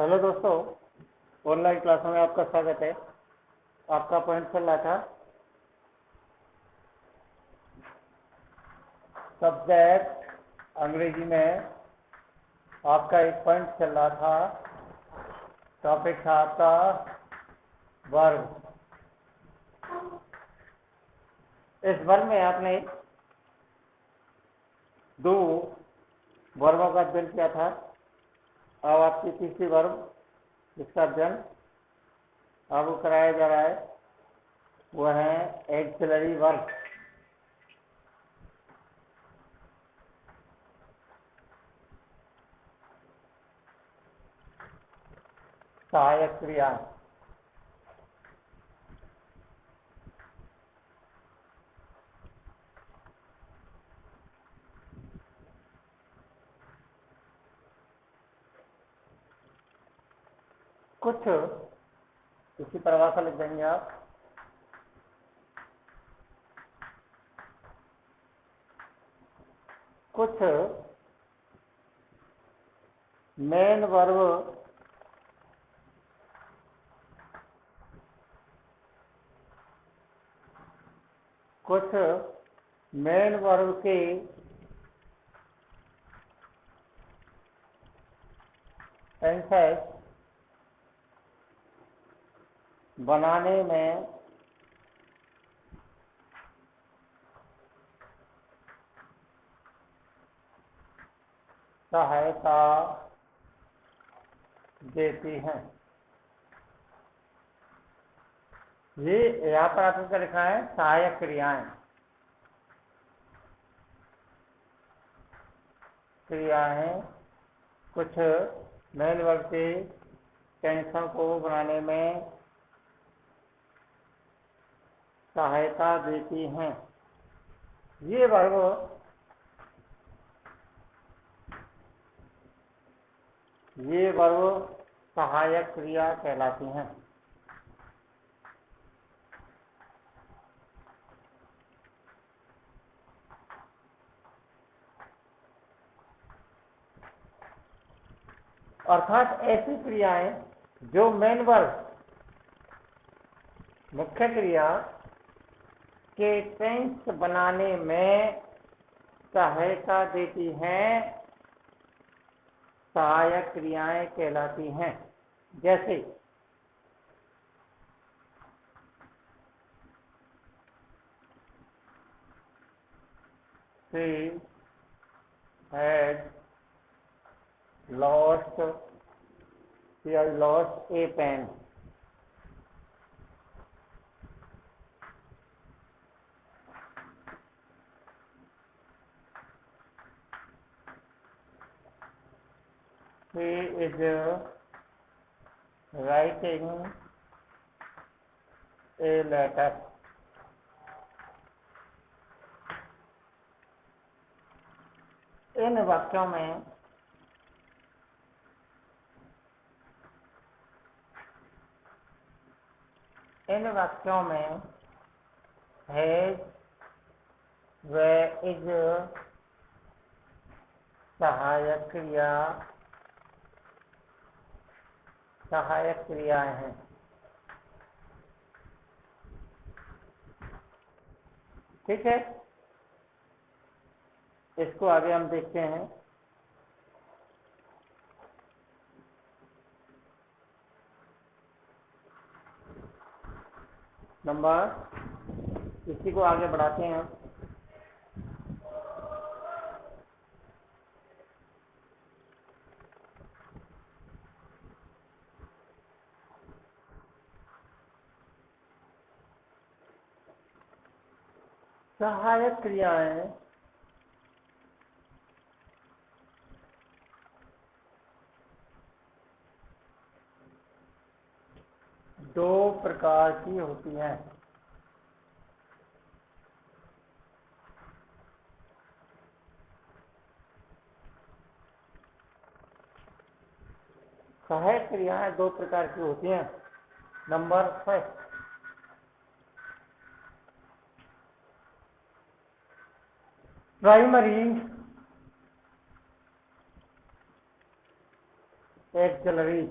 Hello दोस्तों, online क्लासों में आपका स्वागत है। आपका पॉइंट चल रहा था सब्जेक्ट अंग्रेजी में। आपका एक पॉइंट चल रहा था, टॉपिक था आपका वर्ब। इस वर्ब में आपने दो वर्बों का अध्ययन किया था। अब आपकी तीसरी वर्ब जिसका अध्ययन आपको कराया जा रहा है वह है एक्सिलरी वर्ब, सहायक क्रिया। कुछ इसकी परिभाषा लिख देंगे आप। कुछ मेन वर्ब कुछ मेन वर्ब के टेंसेस बनाने में सहायता देती हैं। ये यहाँ पर आपको लिखा है सहायक क्रियाएं। कुछ मेन वर्ब के टेंसों को बनाने में सहायता देती हैं। ये वर्ब सहायक क्रिया कहलाती हैं। अर्थात ऐसी क्रियाएं जो मेन वर्ब मुख्य क्रिया के टेंस बनाने में सहायता देती हैं, सहायक क्रियाएं कहलाती हैं। जैसे she had lost a pen. He is writing a letter. इन वाक्यों में हैज व इज सहायक क्रियाएं हैं। ठीक है, इसको आगे हम देखते हैं। इसी को आगे बढ़ाते हैं। सहायक क्रियाएं दो प्रकार की होती हैं। सहायक क्रियाएं दो प्रकार की होती हैं। Number first, primary axillary.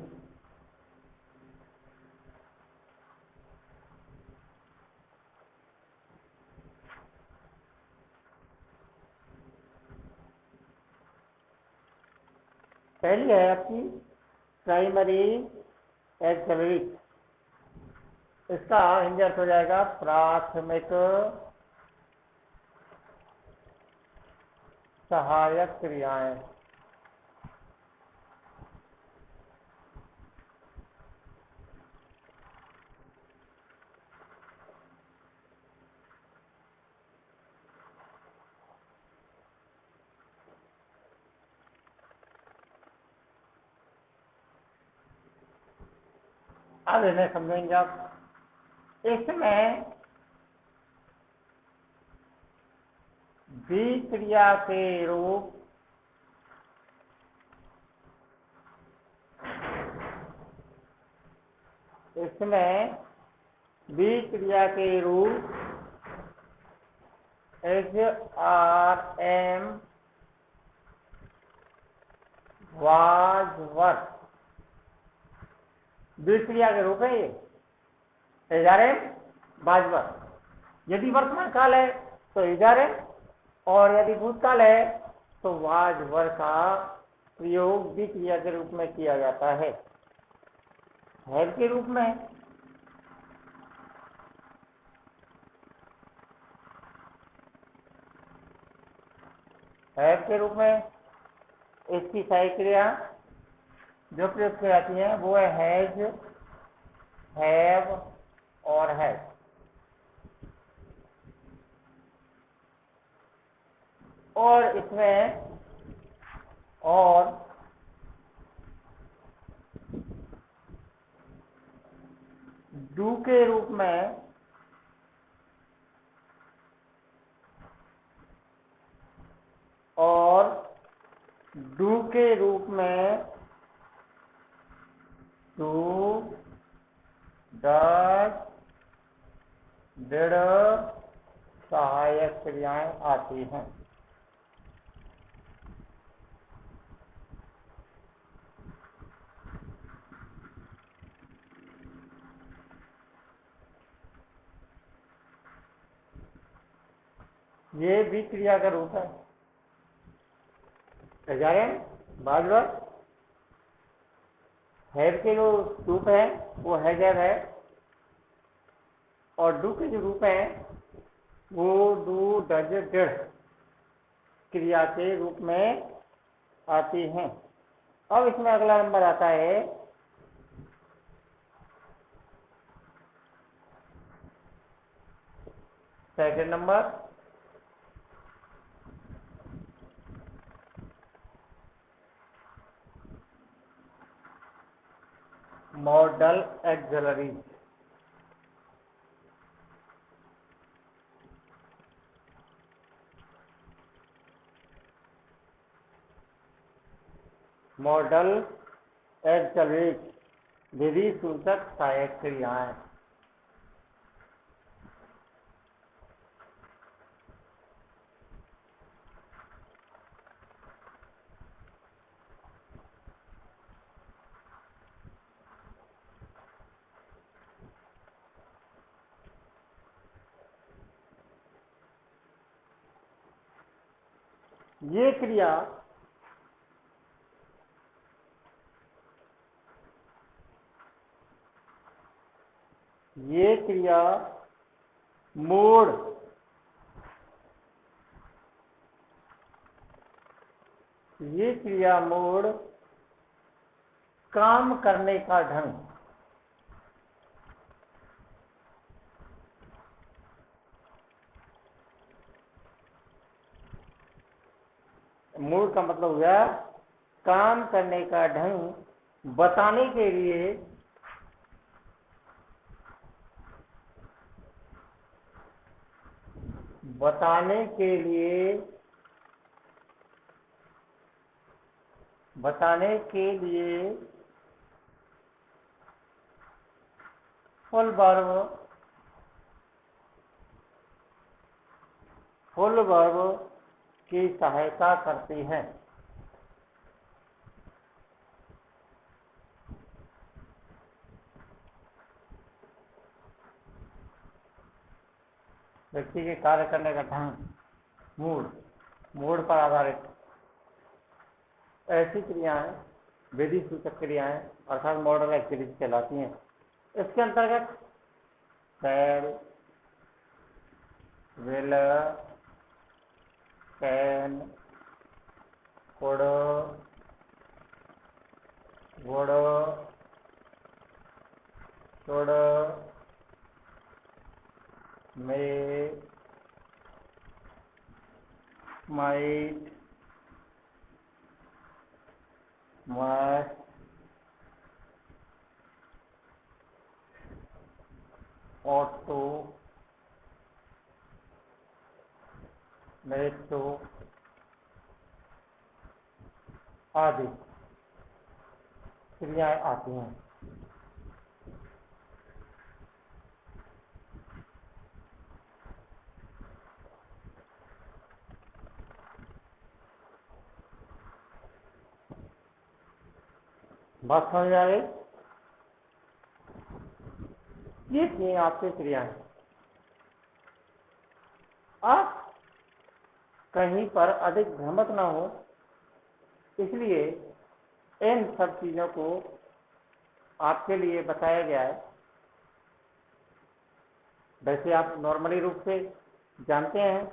पहली है आपकी प्राइमरी एक्सिलरी, इसका हिंदी अर्थ हो जाएगा प्राथमिक सहायक क्रियाएं। अब इन्हें समझेंगे आप। इसमें विक्रिया के रूप HRM वाजवर्क विक्रिया के रूप है ये HRM वाजवर्क। यदि वर्तमान काल है तो HRM, और यदि भूतकाल है तो वाजवर्क का प्रयोग विक्रिया के रूप में किया जाता है। हैव के रूप में इसकी सहायक क्रिया जो प्रयोग की जाती है वो है हैज, हैव और हैज। और इसमें और डू के रूप में डू, डज, डिड सहायक क्रियाएं आती हैं। ये विक्रिया का रूप है। HRM वाजवर्क। हैव के जो रूप है वो हैज, हैव, है, और डू के जो रूप है वो डू, डज, डिड क्रिया के रूप में आती हैं। अब इसमें अगला नंबर आता है second number, modal auxiliary. Modal auxiliary विधि सूचक सहायक क्रियाएं। ये क्रिया मोड काम करने का ढंग, मूड का मतलब हुआ काम करने का ढंग बताने के लिए फुल वर्ब की सहायता करती है। व्यक्ति के कार्य करने का ढंग मूड पर आधारित ऐसी क्रियाएं विधि सूचक क्रियाएं अर्थात मॉडल एक्टिविटीज कहलाती हैं। इसके अंतर्गत shall, will, can, could, would, should, may, might, must, ought to, need to आदि क्रियाएं आती हैं। बात समझ आ गई? ये थी आपकी क्रियाएं। आप कहीं पर अधिक भ्रमित ना हो, इसलिए इन सब चीजों को आपके लिए बताया गया है। वैसे आप नॉर्मली रूप से जानते हैं,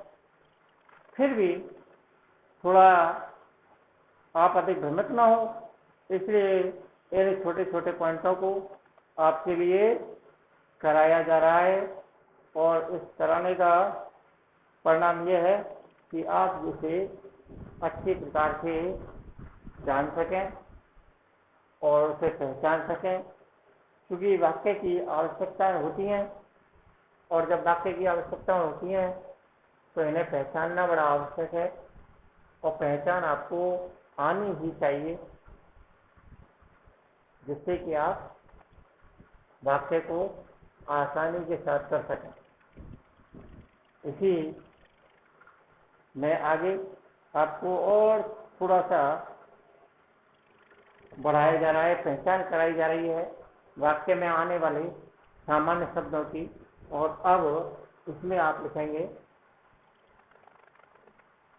फिर भी थोड़ा आप अधिक भ्रमित ना हो, इसलिए इन छोटे छोटे पॉइंटों को आपके लिए कराया जा रहा है। और इस कराने का परिणाम यह है कि आप इसे अच्छे प्रकार से जान सकें और उसे पहचान सकें, क्योंकि वाक्य की आवश्यकताएं होती हैं, और जब वाक्य की आवश्यकताएं होती हैं तो इन्हें पहचानना बड़ा आवश्यक है। और पहचान आपको आनी ही चाहिए, जिससे कि आप वाक्य को आसानी के साथ कर सकें। इसी में आगे आपको और थोड़ा सा बढ़ाया जा रहा है, पहचान कराई जा रही है वाक्य में आने वाले सामान्य शब्दों की। और अब इसमें आप लिखेंगे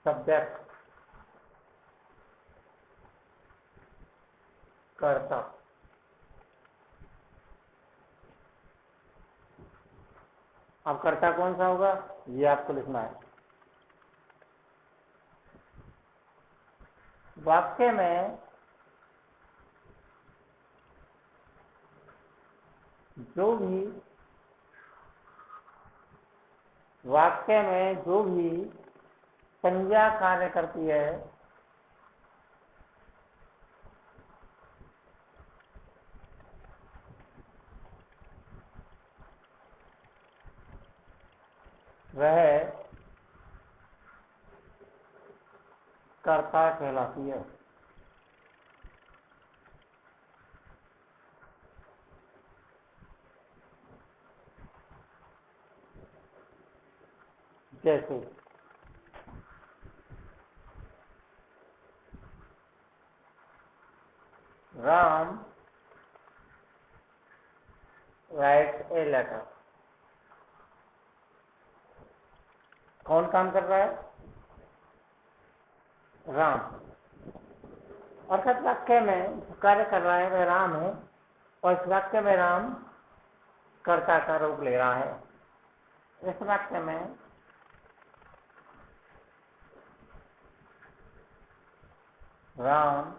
सब्जेक्ट, कर्ता। अब कर्ता कौन सा होगा ये आपको लिखना है। वाक्य में जो भी संज्ञा कार्य करती है, वह कर्ता कहलाती है। जैसे राम राइट ए लेटर। कौन काम कर रहा है? राम। अर्थात वाक्य में जो कार्य कर रहा है वह राम है, और इस वाक्य में राम कर्ता का रूप ले रहा है। इस वाक्य में राम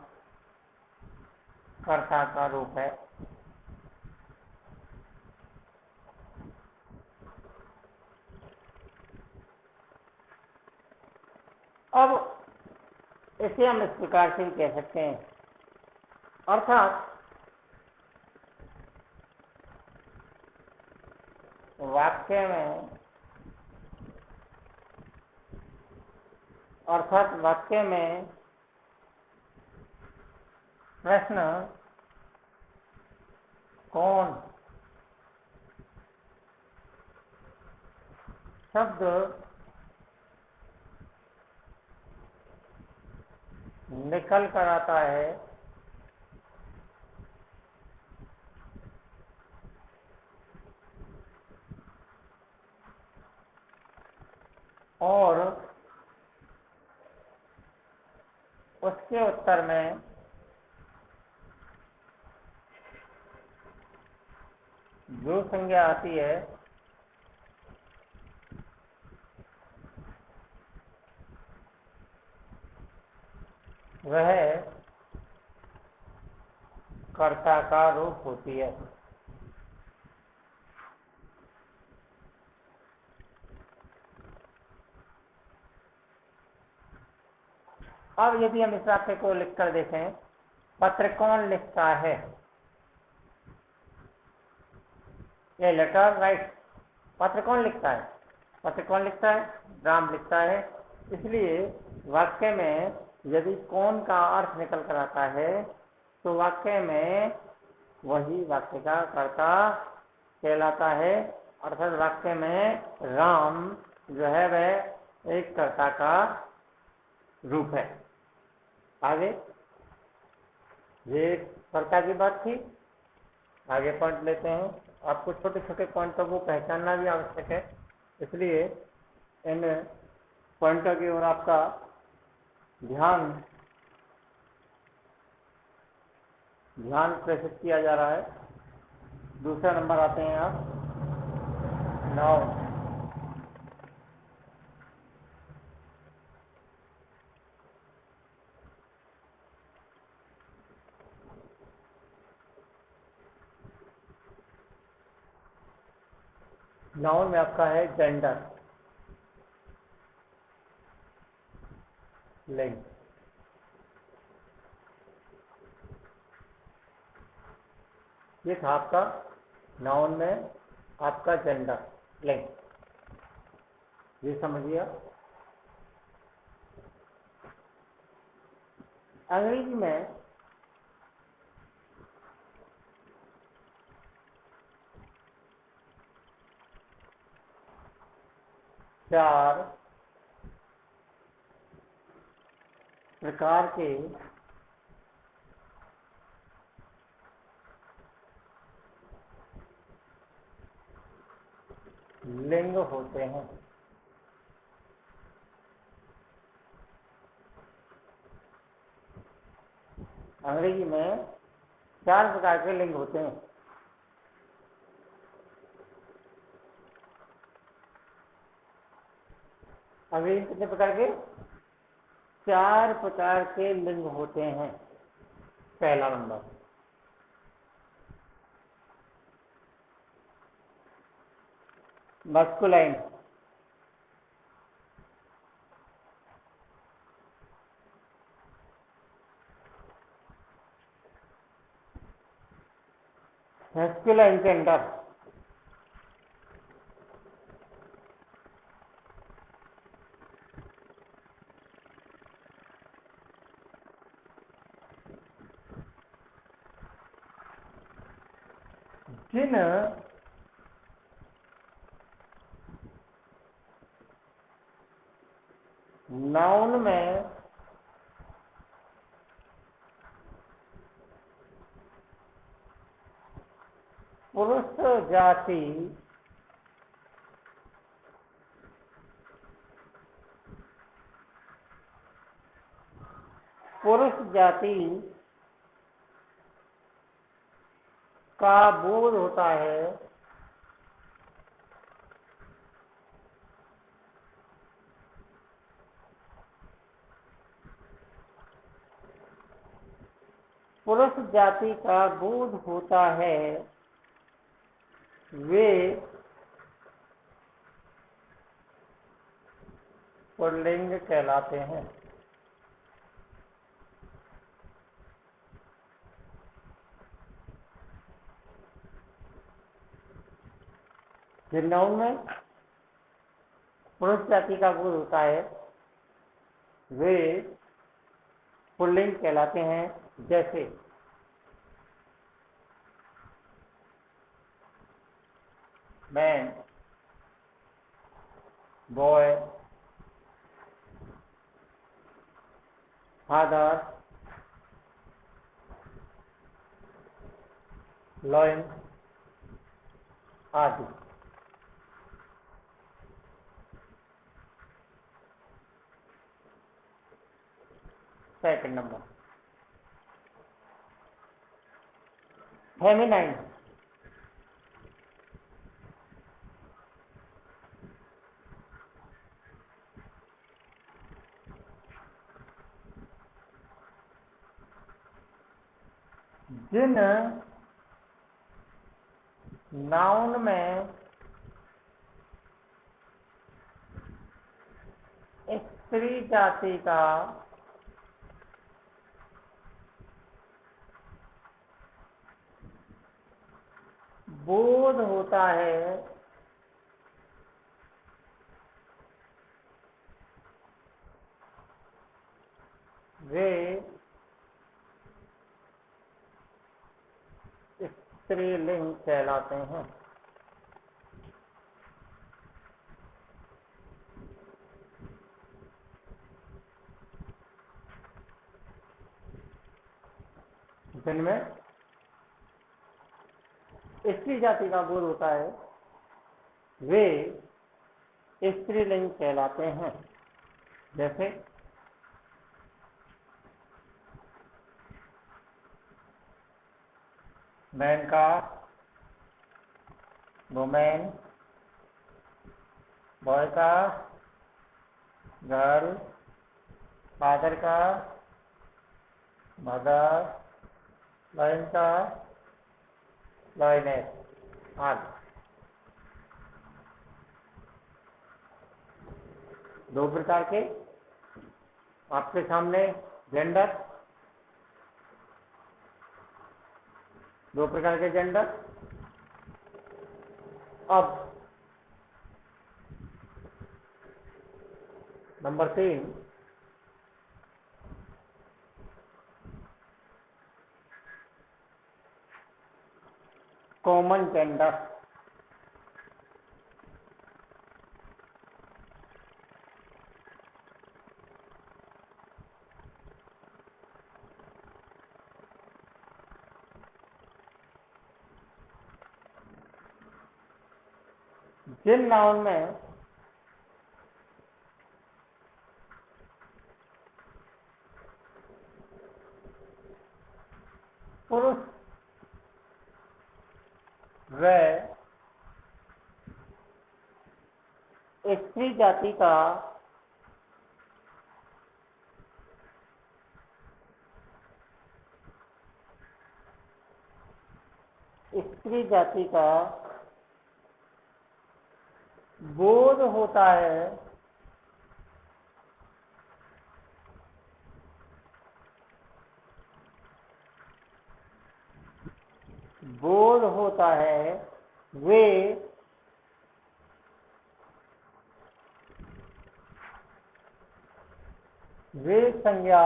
कर्ता का रूप है। अब इसे हम इस प्रकार से भी कह सकते हैं, अर्थात वाक्य में प्रश्न कौन शब्द निकल कर आता है, और उसके उत्तर में जो संज्ञा आती है वह कर्ता का रूप होती है। अब यदि हम इस वाक्य को लिखकर देखें, पत्र कौन लिखता है, ये लेटर राइट, पत्र कौन लिखता है, पत्र कौन लिखता है, राम लिखता है। इसलिए वाक्य में यदि कौन का अर्थ निकल कर आता है तो वाक्य में वही वाक्य का कर्ता कहलाता है, अर्थात वाक्य में राम जो है वह एक कर्ता का रूप है। आगे ये कर्ता की बात थी, आगे पॉइंट लेते हैं। आपको छोटे छोटे पॉइंटों को पहचानना भी आवश्यक है, इसलिए इन पॉइंटों की ओर आपका ध्यान प्रेषित किया जा रहा है। दूसरा नंबर आते हैं आप नाउन। नाउन में आपका है जेंडर, लिंग। ये था आपका नाउन में आपका जेंडर, लिंग, ये समझिए। अंग्रेजी में चार प्रकार के लिंग होते हैं। अंग्रेजी में 4 प्रकार के लिंग होते हैं। अंग्रेजी में कितने प्रकार के? 4 प्रकार के लिंग होते हैं। पहला नंबर मस्कुलाइन, मस्कुलाइन जेंडर, जिन नाउन में पुरुष जाति का बोध होता है, पुरुष जाति का बोध होता है, वे पुल्लिंग कहलाते हैं। जिन नाउन में पुरुष जाति का बोध होता है वे पुल्लिंग कहलाते हैं। जैसे मैन, बॉय, फादर, लॉयन आदि। सेकंड नंबर फेमिनाइन, जिन नाउन में स्त्री जाति का बोध होता है वे स्त्रीलिंग कहलाते हैं। जिनमें स्त्री जाति का बोध होता है वे स्त्रीलिंग कहलाते हैं। जैसे मैन का वुमेन, बॉय का गर्ल, फादर का मदर, लाइन का लाइनेस आदि। दो प्रकार के आपके सामने जेंडर, दो प्रकार के जेंडर। अब नंबर 3, कॉमन जेंडर। जिन नाउन में पुरुष व स्त्री जाति का बोध होता है वे संज्ञा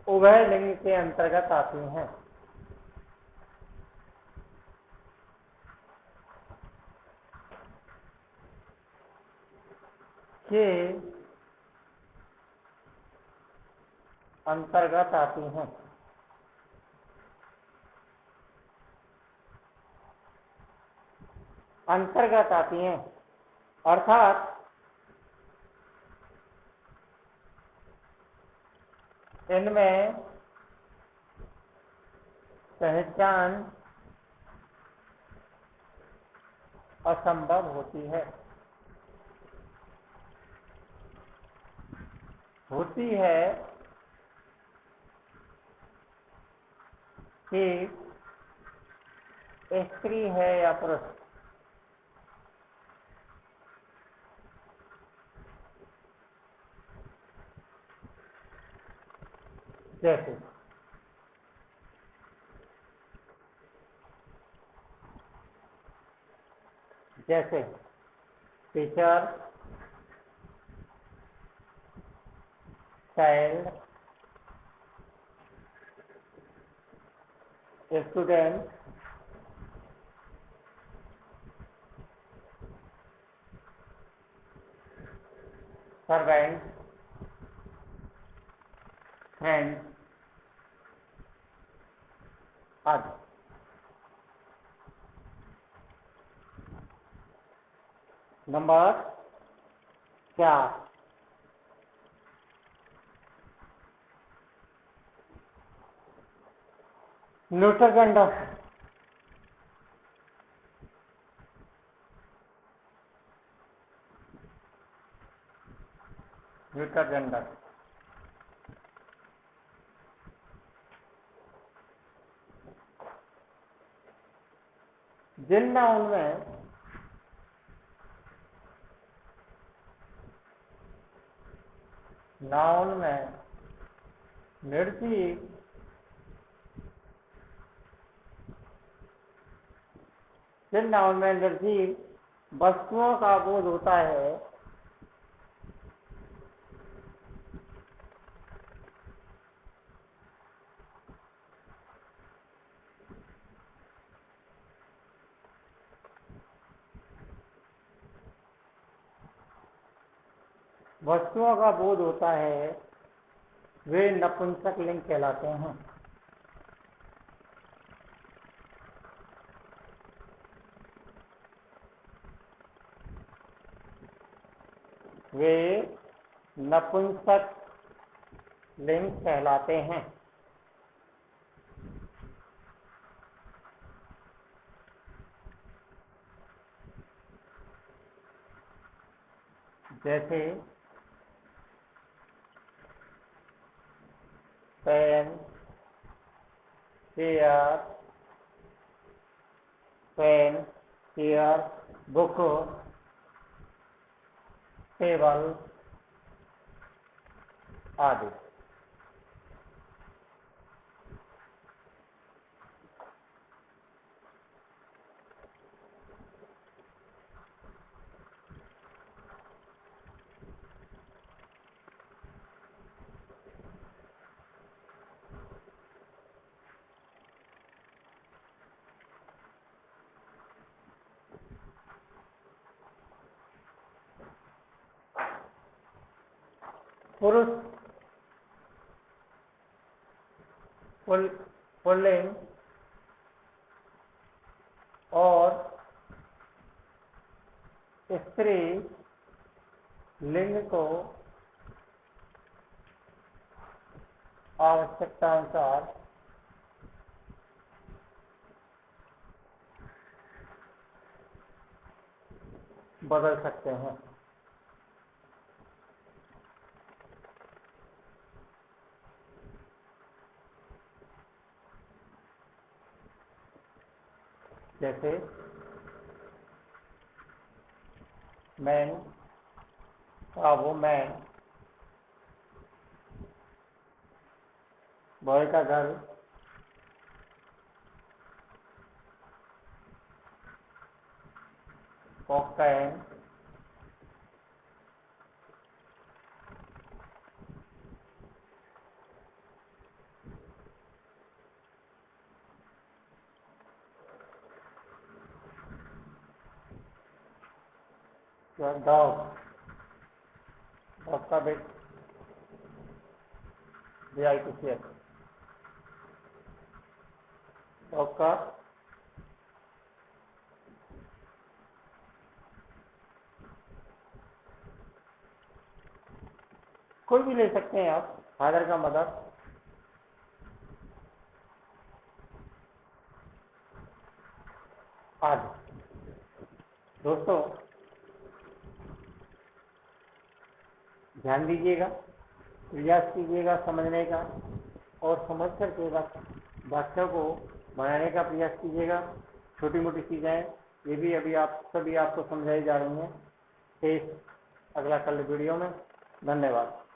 उभय लिंग के अंतर्गत आती हैं। के अंतर्गत आती हैं। अर्थात इनमें पहचान असंभव होती है कि स्त्री है या पुरुष। जैसे teacher, child, student, servant, friend आदि। Number 4, neutral gender. जिन नाउन में निर्जीव जिन नाउन में निर्जीव वस्तुओं का बोध होता है वे नपुंसक लिंग कहलाते हैं। वे नपुंसक लिंग कहलाते हैं। जैसे पेन, चेयर, बुक, टेबल आदि। पुरुष पुल्लिंग और स्त्री लिंग को आवश्यकता अनुसार बदल सकते हैं। जैसे मैन का वुमैन, बॉय का गर्ल, कॉक का एन, डॉग का बिट DITCH, डॉग का कोई भी ले सकते हैं आप, फादर का मदर। आदि। दोस्तों ध्यान दीजिएगा, प्रयास कीजिएगा समझने का, और समझ करके वाक्यों को बनाने का प्रयास कीजिएगा। छोटी मोटी चीज़ें ये भी अभी आपको समझाई जा रही हैं। फिर अगला कल वीडियो में। धन्यवाद।